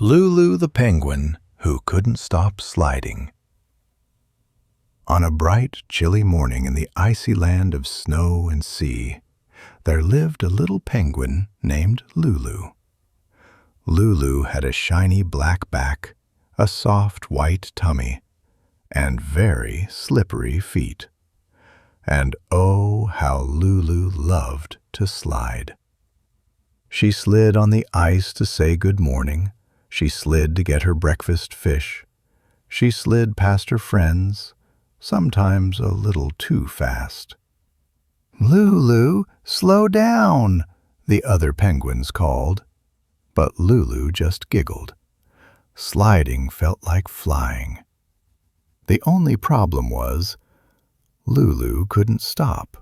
Lulu the Penguin Who Couldn't Stop Sliding. On a bright, chilly morning in the icy land of snow and sea, there lived a little penguin named Lulu. Lulu had a shiny black back, a soft white tummy, and very slippery feet. And oh, how Lulu loved to slide. She slid on the ice to say good morning. She slid to get her breakfast fish. She slid past her friends, sometimes a little too fast. "Lulu, slow down," the other penguins called. But Lulu just giggled. Sliding felt like flying. The only problem was, Lulu couldn't stop.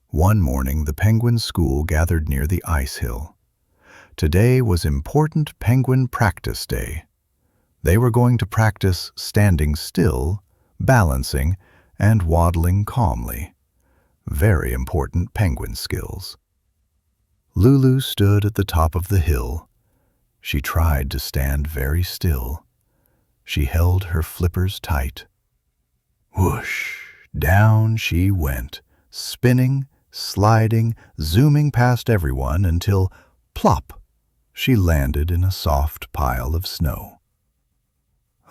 One morning, the penguin school gathered near the ice hill. Today was important penguin practice day. They were going to practice standing still, balancing, and waddling calmly. Very important penguin skills. Lulu stood at the top of the hill. She tried to stand very still. She held her flippers tight. Whoosh! Down she went, spinning, sliding, zooming past everyone until, plop, she landed in a soft pile of snow.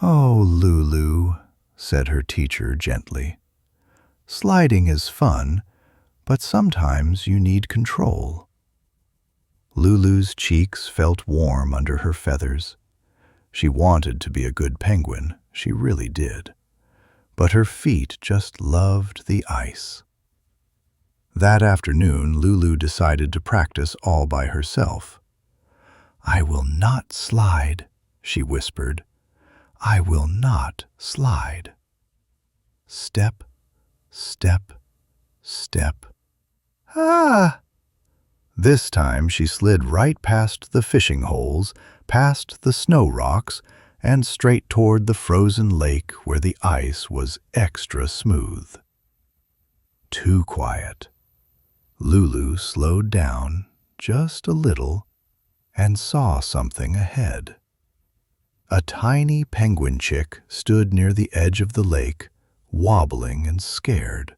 "Oh, Lulu," said her teacher gently. "Sliding is fun, but sometimes you need control." Lulu's cheeks felt warm under her feathers. She wanted to be a good penguin, she really did. But her feet just loved the ice. That afternoon, Lulu decided to practice all by herself. "I will not slide," she whispered. "I will not slide." Step, step, step. Ah! This time she slid right past the fishing holes, past the snow rocks, and straight toward the frozen lake where the ice was extra smooth. Too quiet. Lulu slowed down just a little and saw something ahead. A tiny penguin chick stood near the edge of the lake, wobbling and scared.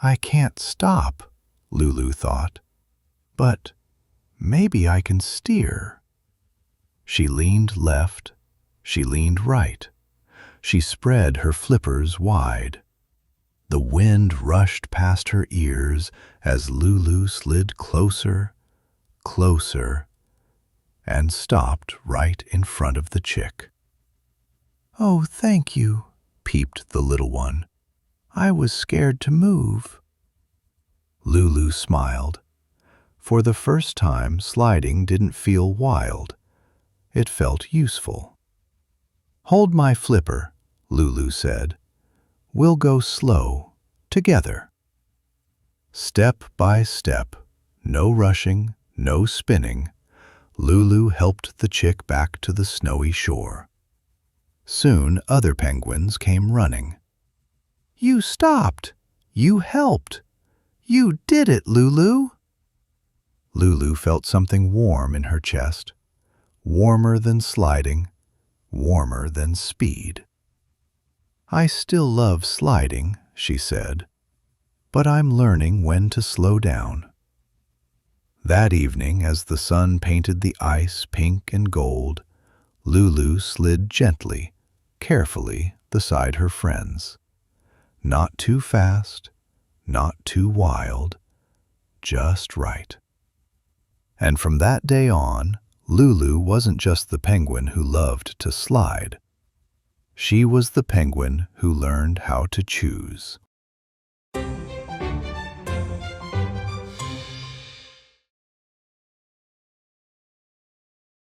"I can't stop," Lulu thought, "but maybe I can steer." She leaned left, she leaned right. She spread her flippers wide. The wind rushed past her ears as Lulu slid closer, closer, and stopped right in front of the chick. "Oh, thank you," peeped the little one. "I was scared to move." Lulu smiled. For the first time, sliding didn't feel wild. It felt useful. "Hold my flipper," Lulu said. "We'll go slow, together." Step by step, no rushing, no spinning, Lulu helped the chick back to the snowy shore. Soon other penguins came running. "You stopped! You helped! You did it, Lulu!" Lulu felt something warm in her chest, warmer than sliding, warmer than speed. "I still love sliding," she said, "but I'm learning when to slow down." That evening, as the sun painted the ice pink and gold, Lulu slid gently, carefully beside her friends. Not too fast, not too wild, just right. And from that day on, Lulu wasn't just the penguin who loved to slide. She was the penguin who learned how to choose.